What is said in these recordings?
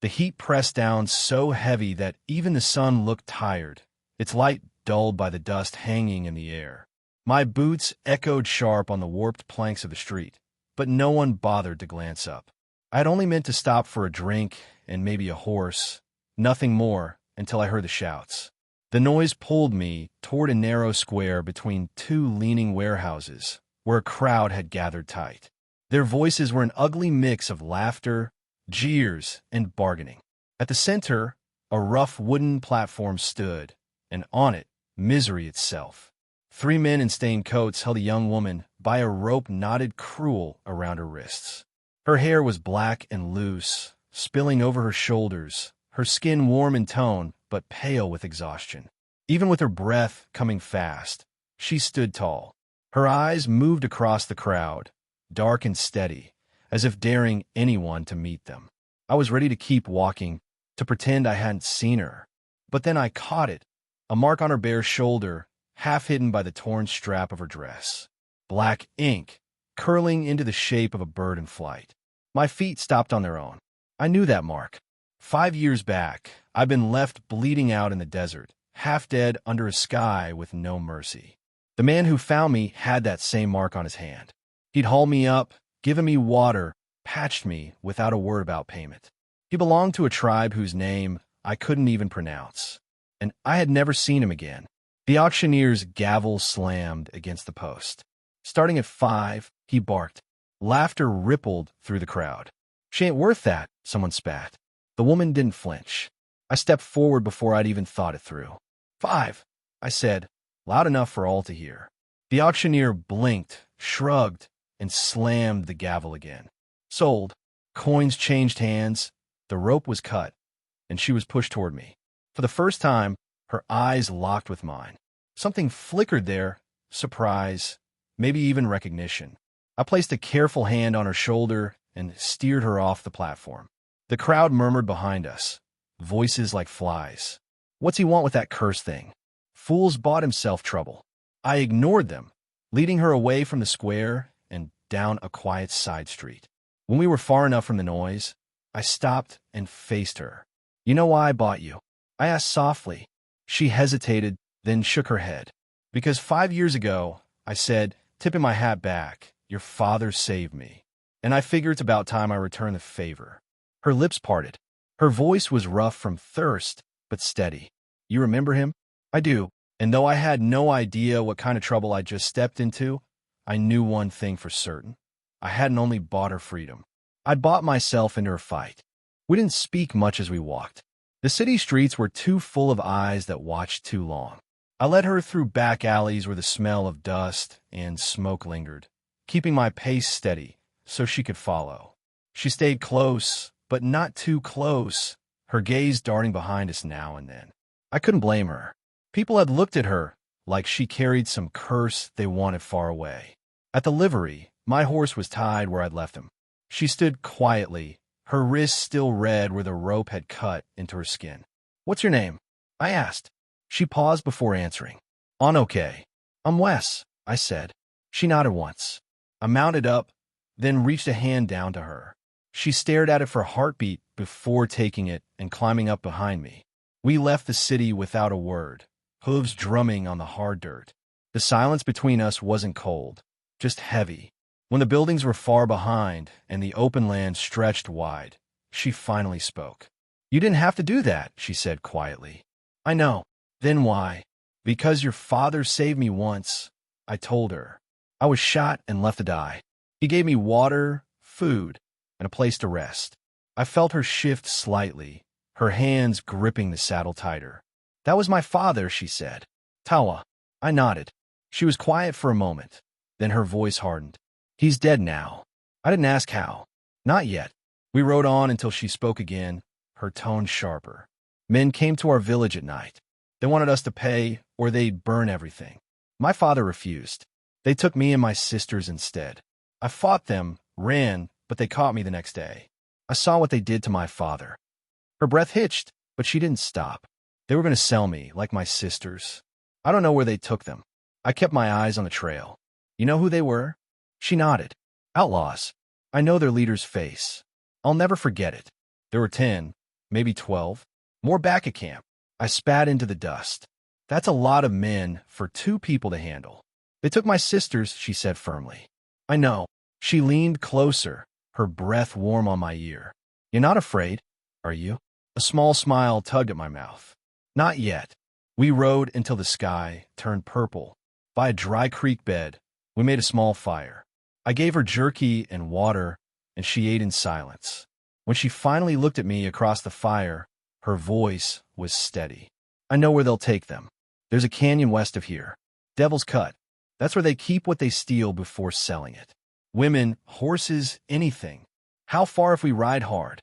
The heat pressed down so heavy that even the sun looked tired, its light dulled by the dust hanging in the air. My boots echoed sharp on the warped planks of the street, but no one bothered to glance up. I had only meant to stop for a drink and maybe a horse, nothing more, until I heard the shouts. The noise pulled me toward a narrow square between two leaning warehouses, where a crowd had gathered tight. Their voices were an ugly mix of laughter, jeers, and bargaining. At the center, a rough wooden platform stood, and on it, misery itself. 3 men in stained coats held a young woman by a rope knotted cruel around her wrists. Her hair was black and loose, spilling over her shoulders, her skin warm in tone but pale with exhaustion. Even with her breath coming fast, she stood tall. Her eyes moved across the crowd, dark and steady, as if daring anyone to meet them. I was ready to keep walking, to pretend I hadn't seen her. But then I caught it, a mark on her bare shoulder, half hidden by the torn strap of her dress. Black ink, curling into the shape of a bird in flight. My feet stopped on their own. I knew that mark. 5 years back, I'd been left bleeding out in the desert, half dead under a sky with no mercy. The man who found me had that same mark on his hand. He'd hauled me up, given me water, patched me without a word about payment. He belonged to a tribe whose name I couldn't even pronounce, and I had never seen him again. The auctioneer's gavel slammed against the post. Starting at 5, he barked. Laughter rippled through the crowd. "She ain't worth that," someone spat. The woman didn't flinch. I stepped forward before I'd even thought it through. "5," I said, loud enough for all to hear. The auctioneer blinked, shrugged, and slammed the gavel again. Sold. Coins changed hands. The rope was cut, and she was pushed toward me. For the first time, her eyes locked with mine. Something flickered there, surprise, maybe even recognition. I placed a careful hand on her shoulder and steered her off the platform. The crowd murmured behind us, voices like flies. "What's he want with that cursed thing? Fool's bought himself trouble." I ignored them, leading her away from the square and down a quiet side street. When we were far enough from the noise, I stopped and faced her. "You know why I bought you?" I asked softly. She hesitated, then shook her head. "Because 5 years ago," I said, tipping my hat back, "your father saved me. And I figure it's about time I return the favor." Her lips parted. Her voice was rough from thirst, but steady. "You remember him?" "I do. And though I had no idea what kind of trouble I just stepped into, I knew one thing for certain. I hadn't only bought her freedom. I'd bought myself into her fight." We didn't speak much as we walked. The city streets were too full of eyes that watched too long. I led her through back alleys where the smell of dust and smoke lingered, keeping my pace steady so she could follow. She stayed close, but not too close, her gaze darting behind us now and then. I couldn't blame her. People had looked at her like she carried some curse they wanted far away. At the livery, my horse was tied where I'd left him. She stood quietly, her wrists still red where the rope had cut into her skin. "What's your name?" I asked. She paused before answering. "On okay." "I'm Wes," I said. She nodded once. I mounted up, then reached a hand down to her. She stared at it for a heartbeat before taking it and climbing up behind me. We left the city without a word, hooves drumming on the hard dirt. The silence between us wasn't cold, just heavy. When the buildings were far behind and the open land stretched wide, she finally spoke. "You didn't have to do that," she said quietly. "I know." "Then why?" "Because your father saved me once," I told her. "I was shot and left to die. He gave me water, food, and a place to rest." I felt her shift slightly, her hands gripping the saddle tighter. "That was my father," she said. "Tawa." I nodded. She was quiet for a moment, then her voice hardened. "He's dead now." I didn't ask how. "Not yet." We rode on until she spoke again, her tone sharper. "Men came to our village at night. They wanted us to pay, or they'd burn everything. My father refused. They took me and my sisters instead. I fought them, ran, but they caught me the next day. I saw what they did to my father." Her breath hitched, but she didn't stop. "They were going to sell me, like my sisters. I don't know where they took them." I kept my eyes on the trail. "You know who they were?" She nodded. "Outlaws. I know their leader's face. I'll never forget it. There were 10, maybe 12. More back at camp. I spat into the dust. That's a lot of men for 2 people to handle. They took my sisters, she said firmly. I know. She leaned closer, her breath warm on my ear. You're not afraid, are you? A small smile tugged at my mouth. Not yet. We rode until the sky turned purple. By a dry creek bed, we made a small fire. I gave her jerky and water, and she ate in silence. When she finally looked at me across the fire, her voice was steady. I know where they'll take them. There's a canyon west of here. Devil's Cut. That's where they keep what they steal before selling it. Women, horses, anything. How far if we ride hard?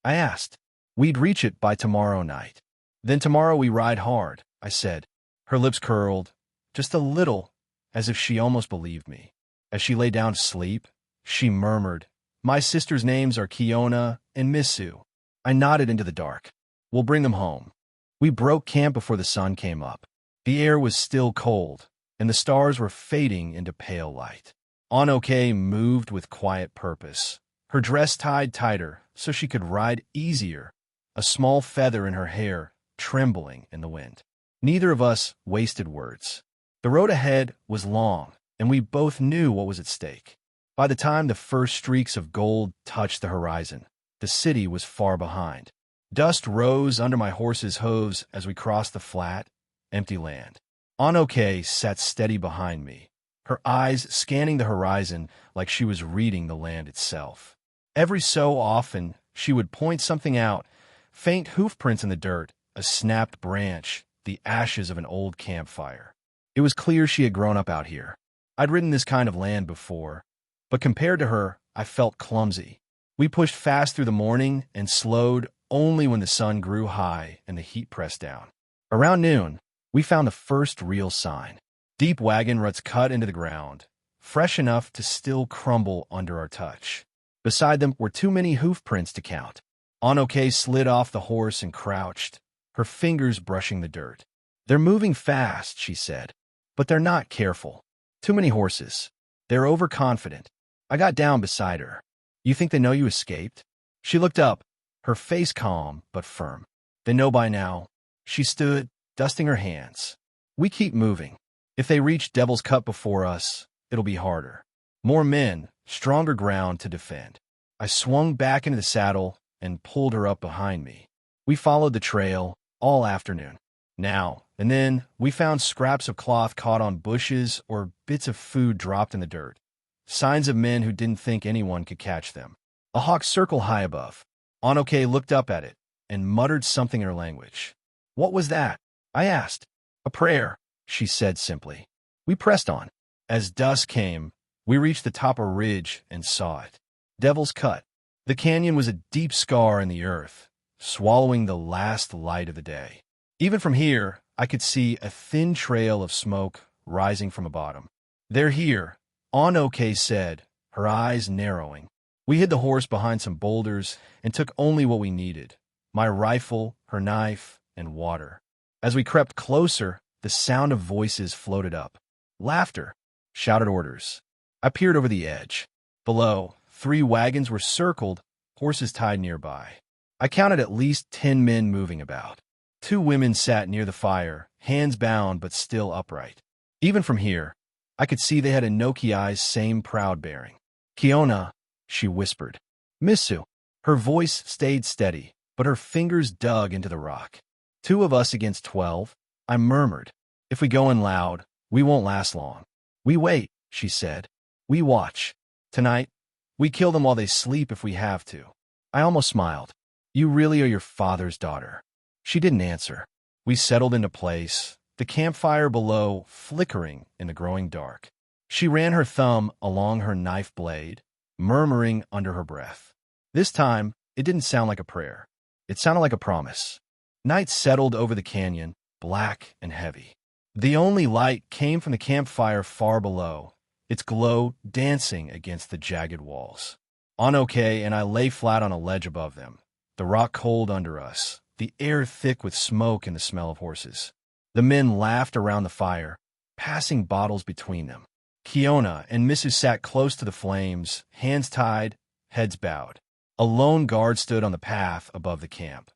I asked. We'd reach it by tomorrow night. Then tomorrow we ride hard, I said. Her lips curled, just a little, as if she almost believed me. As she lay down to sleep, she murmured, My sisters' names are Kiona and Missu. I nodded into the dark. We'll bring them home. We broke camp before the sun came up. The air was still cold, and the stars were fading into pale light. Anoke moved with quiet purpose, her dress tied tighter so she could ride easier, a small feather in her hair trembling in the wind. Neither of us wasted words. The road ahead was long, and we both knew what was at stake. By the time the first streaks of gold touched the horizon, the city was far behind. Dust rose under my horse's hooves as we crossed the flat, empty land. Anoke sat steady behind me, her eyes scanning the horizon like she was reading the land itself. Every so often, she would point something out, faint hoofprints in the dirt, a snapped branch, the ashes of an old campfire. It was clear she had grown up out here. I'd ridden this kind of land before, but compared to her, I felt clumsy. We pushed fast through the morning and slowed only when the sun grew high and the heat pressed down. Around noon, we found the first real sign. Deep wagon ruts cut into the ground, fresh enough to still crumble under our touch. Beside them were too many hoofprints to count. Anoke slid off the horse and crouched, her fingers brushing the dirt. They're moving fast, she said, but they're not careful. Too many horses. They're overconfident. I got down beside her. You think they know you escaped? She looked up, her face calm but firm. They know by now. She stood, dusting her hands. We keep moving. If they reach Devil's Cut before us, it'll be harder. More men, stronger ground to defend. I swung back into the saddle and pulled her up behind me. We followed the trail all afternoon. Now and then, we found scraps of cloth caught on bushes or bits of food dropped in the dirt. Signs of men who didn't think anyone could catch them. A hawk circled high above. Anoke looked up at it and muttered something in her language. What was that? I asked. A prayer, she said simply. We pressed on. As dusk came, we reached the top of a ridge and saw it. Devil's Cut. The canyon was a deep scar in the earth, swallowing the last light of the day. Even from here, I could see a thin trail of smoke rising from the bottom. They're here, Anoke said, her eyes narrowing. We hid the horse behind some boulders and took only what we needed, my rifle, her knife, and water. As we crept closer, the sound of voices floated up. Laughter, shouted orders. I peered over the edge. Below, 3 wagons were circled, horses tied nearby. I counted at least 10 men moving about. 2 women sat near the fire, hands bound but still upright. Even from here, I could see they had Anoki's same proud bearing. Kiona, she whispered. Missu. Her voice stayed steady, but her fingers dug into the rock. 2 of us against 12, I murmured. If we go in loud, we won't last long. We wait, she said. We watch. Tonight, we kill them while they sleep if we have to. I almost smiled. You really are your father's daughter. She didn't answer. We settled into place, the campfire below flickering in the growing dark. She ran her thumb along her knife blade, murmuring under her breath. This time, it didn't sound like a prayer. It sounded like a promise. Night settled over the canyon, black and heavy. The only light came from the campfire far below, its glow dancing against the jagged walls. Anoke and I lay flat on a ledge above them, the rock cold under us, the air thick with smoke and the smell of horses. The men laughed around the fire, passing bottles between them. Kiona and Missu sat close to the flames, hands tied, heads bowed. A lone guard stood on the path above the camp.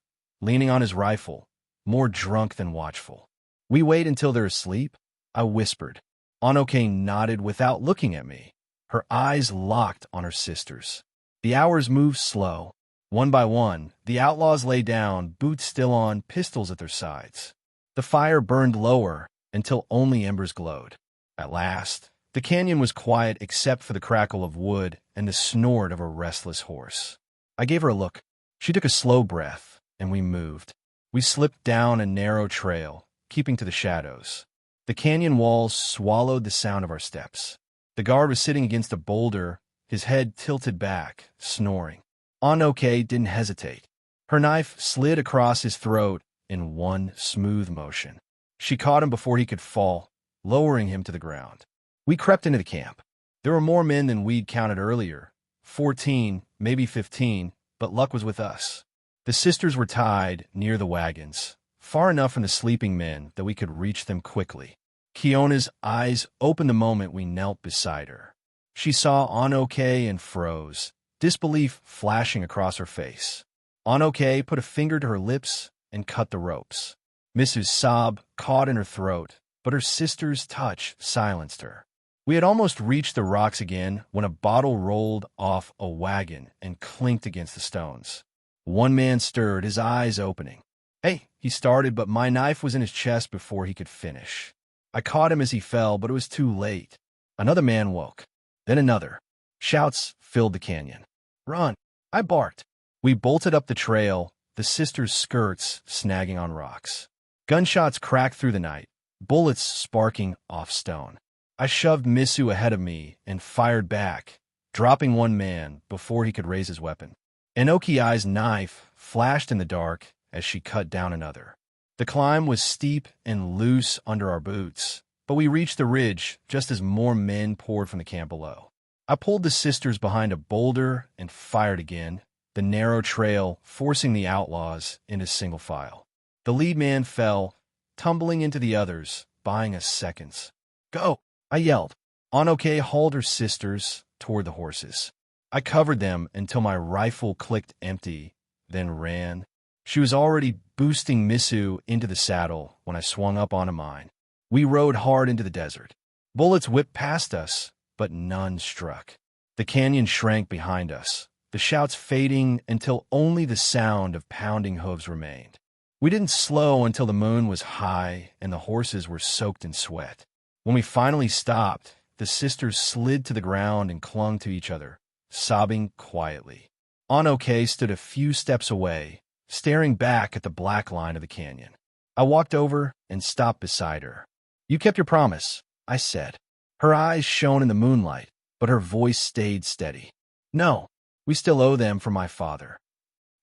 leaning on his rifle, more drunk than watchful. "We wait until they're asleep?" I whispered. Anoke nodded without looking at me, her eyes locked on her sisters. The hours moved slow. One by one, the outlaws lay down, boots still on, pistols at their sides. The fire burned lower until only embers glowed. At last, the canyon was quiet except for the crackle of wood and the snort of a restless horse. I gave her a look. She took a slow breath, and we moved. We slipped down a narrow trail, keeping to the shadows. The canyon walls swallowed the sound of our steps. The guard was sitting against a boulder, his head tilted back, snoring. Anoke didn't hesitate. Her knife slid across his throat in one smooth motion. She caught him before he could fall, lowering him to the ground. We crept into the camp. There were more men than we'd counted earlier. 14, maybe 15, but luck was with us. The sisters were tied near the wagons, far enough from the sleeping men that we could reach them quickly. Kiona's eyes opened the moment we knelt beside her. She saw Anoke and froze, disbelief flashing across her face. Anoke put a finger to her lips and cut the ropes. Misu's sob caught in her throat, but her sister's touch silenced her. We had almost reached the rocks again when a bottle rolled off a wagon and clinked against the stones. One man stirred, his eyes opening. "Hey," he started, but my knife was in his chest before he could finish. I caught him as he fell, but it was too late. Another man woke. Then another. Shouts filled the canyon. "Run!" I barked. We bolted up the trail, the sisters' skirts snagging on rocks. Gunshots cracked through the night, bullets sparking off stone. I shoved Misu ahead of me and fired back, dropping one man before he could raise his weapon. Enoki's knife flashed in the dark as she cut down another. The climb was steep and loose under our boots, but we reached the ridge just as more men poured from the camp below. I pulled the sisters behind a boulder and fired again, the narrow trail forcing the outlaws into single file. The lead man fell, tumbling into the others, buying us seconds. "Go!" I yelled. Anoke hauled her sisters toward the horses. I covered them until my rifle clicked empty, then ran. She was already boosting Misu into the saddle when I swung up onto mine. We rode hard into the desert. Bullets whipped past us, but none struck. The canyon shrank behind us, the shouts fading until only the sound of pounding hooves remained. We didn't slow until the moon was high and the horses were soaked in sweat. When we finally stopped, the sisters slid to the ground and clung to each other, sobbing quietly. Anoke stood a few steps away, staring back at the black line of the canyon. I walked over and stopped beside her. "You kept your promise," I said. Her eyes shone in the moonlight, but her voice stayed steady. "No, we still owe them for my father."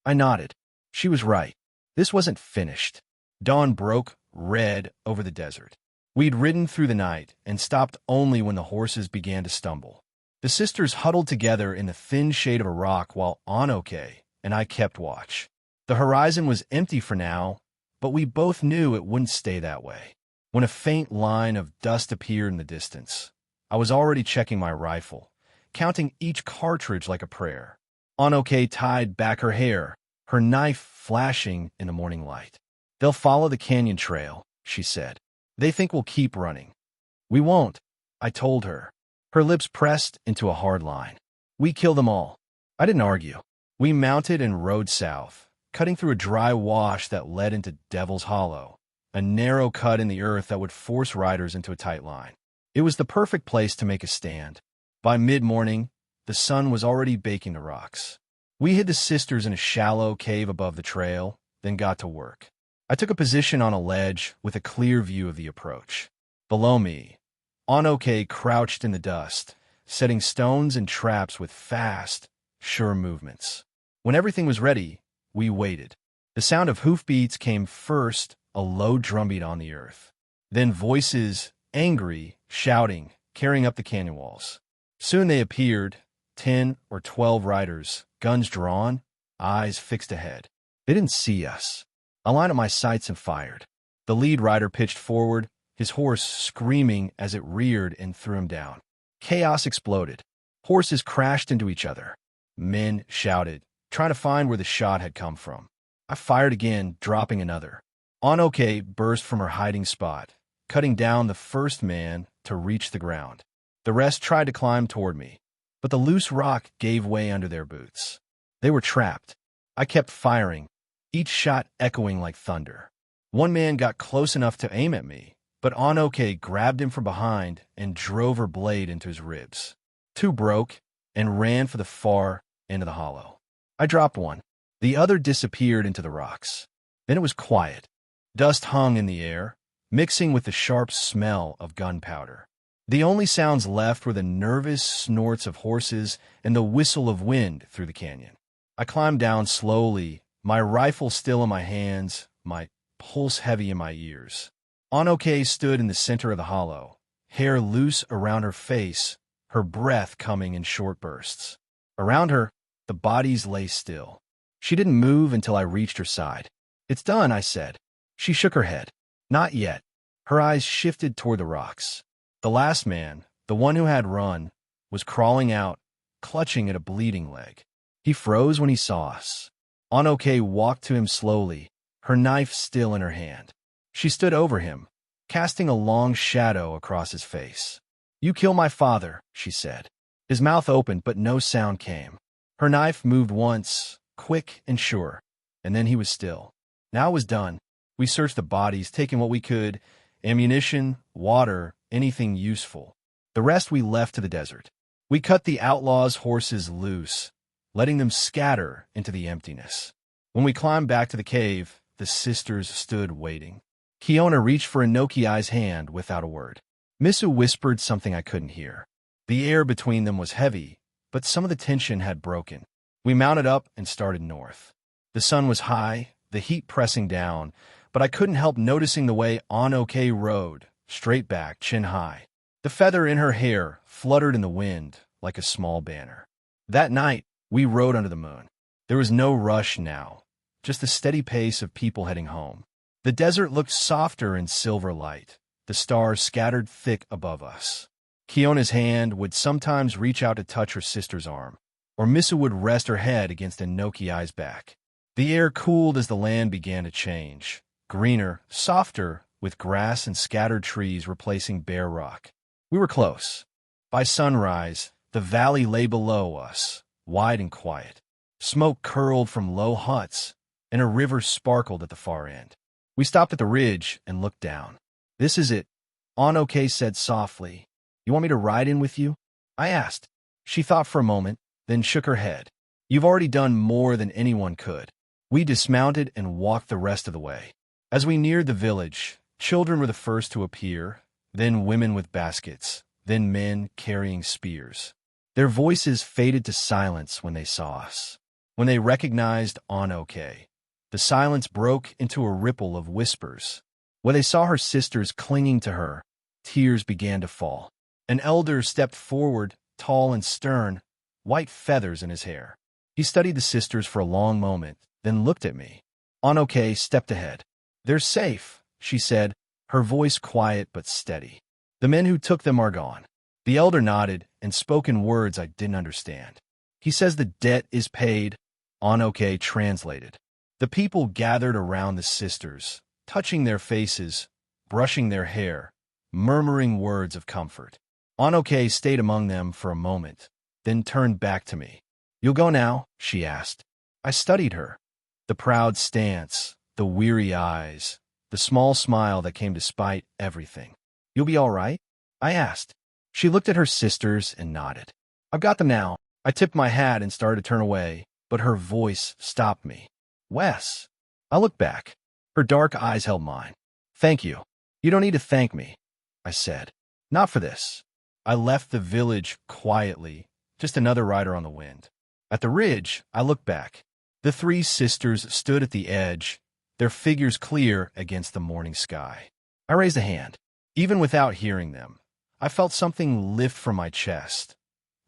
I nodded. She was right. This wasn't finished. Dawn broke red over the desert. We'd ridden through the night and stopped only when the horses began to stumble. The sisters huddled together in the thin shade of a rock while Anoke and I kept watch. The horizon was empty for now, but we both knew it wouldn't stay that way. When a faint line of dust appeared in the distance, I was already checking my rifle, counting each cartridge like a prayer. Anoke tied back her hair, her knife flashing in the morning light. "They'll follow the canyon trail," she said. "They think we'll keep running." "We won't," I told her. Her lips pressed into a hard line. "We kill them all." I didn't argue. We mounted and rode south, cutting through a dry wash that led into Devil's Hollow, a narrow cut in the earth that would force riders into a tight line. It was the perfect place to make a stand. By mid-morning, the sun was already baking the rocks. We hid the sisters in a shallow cave above the trail, then got to work. I took a position on a ledge with a clear view of the approach. Below me, Anoke crouched in the dust, setting stones and traps with fast, sure movements. When everything was ready, we waited. The sound of hoofbeats came first, a low drumbeat on the earth. Then voices, angry, shouting, carrying up the canyon walls. Soon they appeared, 10 or 12 riders, guns drawn, eyes fixed ahead. They didn't see us. I lined up my sights and fired. The lead rider pitched forward, his horse screaming as it reared and threw him down. Chaos exploded. Horses crashed into each other. Men shouted, trying to find where the shot had come from. I fired again, dropping another. Anoke burst from her hiding spot, cutting down the first man to reach the ground. The rest tried to climb toward me, but the loose rock gave way under their boots. They were trapped. I kept firing, each shot echoing like thunder. One man got close enough to aim at me, but Anoke grabbed him from behind and drove her blade into his ribs. Two broke and ran for the far end of the hollow. I dropped one. The other disappeared into the rocks. Then it was quiet. Dust hung in the air, mixing with the sharp smell of gunpowder. The only sounds left were the nervous snorts of horses and the whistle of wind through the canyon. I climbed down slowly, my rifle still in my hands, my pulse heavy in my ears. Anoke stood in the center of the hollow, hair loose around her face, her breath coming in short bursts. Around her, the bodies lay still. She didn't move until I reached her side. "It's done," I said. She shook her head. "Not yet." Her eyes shifted toward the rocks. The last man, the one who had run, was crawling out, clutching at a bleeding leg. He froze when he saw us. Anoke walked to him slowly, her knife still in her hand. She stood over him, casting a long shadow across his face. "You kill my father," she said. His mouth opened, but no sound came. Her knife moved once, quick and sure, and then he was still. Now it was done. We searched the bodies, taking what we could, ammunition, water, anything useful. The rest we left to the desert. We cut the outlaws' horses loose, letting them scatter into the emptiness. When we climbed back to the cave, the sisters stood waiting. Kiona reached for Inoki's hand without a word. Misu whispered something I couldn't hear. The air between them was heavy, but some of the tension had broken. We mounted up and started north. The sun was high, the heat pressing down, but I couldn't help noticing the way Anoke rode, straight back, chin high. The feather in her hair fluttered in the wind like a small banner. That night, we rode under the moon. There was no rush now, just the steady pace of people heading home. The desert looked softer in silver light, the stars scattered thick above us. Kiona's hand would sometimes reach out to touch her sister's arm, or Misu would rest her head against Inoki's back. The air cooled as the land began to change, greener, softer, with grass and scattered trees replacing bare rock. We were close. By sunrise, the valley lay below us, wide and quiet. Smoke curled from low huts, and a river sparkled at the far end. We stopped at the ridge and looked down. "This is it," Anoke said softly. "You want me to ride in with you?" I asked. She thought for a moment, then shook her head. "You've already done more than anyone could." We dismounted and walked the rest of the way. As we neared the village, children were the first to appear, then women with baskets, then men carrying spears. Their voices faded to silence when they saw us. When they recognized Anoke, the silence broke into a ripple of whispers. When they saw her sisters clinging to her, tears began to fall. An elder stepped forward, tall and stern, white feathers in his hair. He studied the sisters for a long moment, then looked at me. Anoke stepped ahead. "They're safe," she said, her voice quiet but steady. "The men who took them are gone." The elder nodded and spoke in words I didn't understand. "He says the debt is paid," Anoke translated. The people gathered around the sisters, touching their faces, brushing their hair, murmuring words of comfort. Anoke stayed among them for a moment, then turned back to me. "You'll go now?" she asked. I studied her. The proud stance, the weary eyes, the small smile that came despite everything. "You'll be all right?" I asked. She looked at her sisters and nodded. "I've got them now." I tipped my hat and started to turn away, but her voice stopped me. "Wes." I looked back. Her dark eyes held mine. "Thank you." "You don't need to thank me," I said. "Not for this." I left the village quietly, just another rider on the wind. At the ridge, I looked back. The three sisters stood at the edge, their figures clear against the morning sky. I raised a hand. Even without hearing them, I felt something lift from my chest,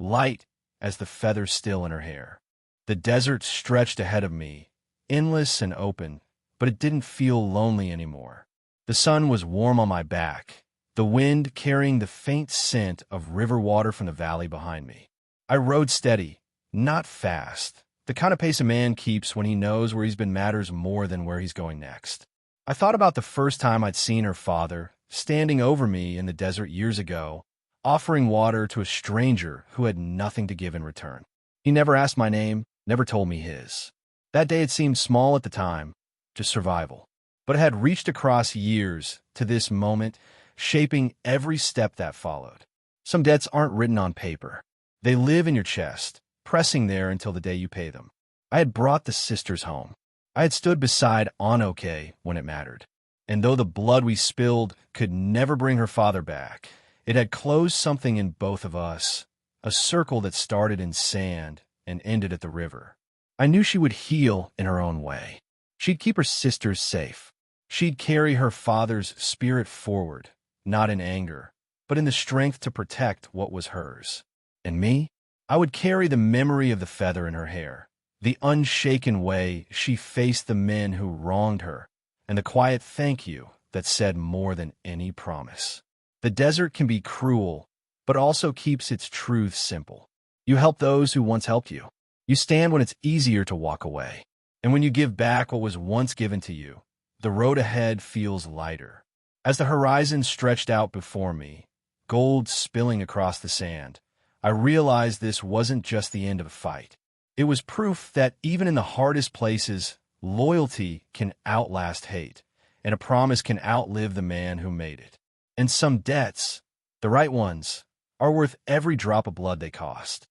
light as the feathers still in her hair. The desert stretched ahead of me, endless and open, but it didn't feel lonely anymore. The sun was warm on my back, the wind carrying the faint scent of river water from the valley behind me. I rode steady, not fast, The kind of pace a man keeps when he knows where he's been matters more than where he's going next. I thought about the first time I'd seen her father, standing over me in the desert years ago, offering water to a stranger who had nothing to give in return. He never asked my name, never told me his. That day it seemed small at the time, just survival. But it had reached across years to this moment, shaping every step that followed. Some debts aren't written on paper. They live in your chest, pressing there until the day you pay them. I had brought the sisters home. I had stood beside Anoke when it mattered. And though the blood we spilled could never bring her father back, it had closed something in both of us, a circle that started in sand and ended at the river. I knew she would heal in her own way. She'd keep her sisters safe. She'd carry her father's spirit forward, not in anger, but in the strength to protect what was hers. And me? I would carry the memory of the feather in her hair, the unshaken way she faced the men who wronged her, and the quiet thank you that said more than any promise. The desert can be cruel, but also keeps its truth simple. You help those who once helped you. You stand when it's easier to walk away. And when you give back what was once given to you, the road ahead feels lighter. As the horizon stretched out before me, gold spilling across the sand, I realized this wasn't just the end of a fight. It was proof that even in the hardest places, loyalty can outlast hate, and a promise can outlive the man who made it. And some debts, the right ones, are worth every drop of blood they cost.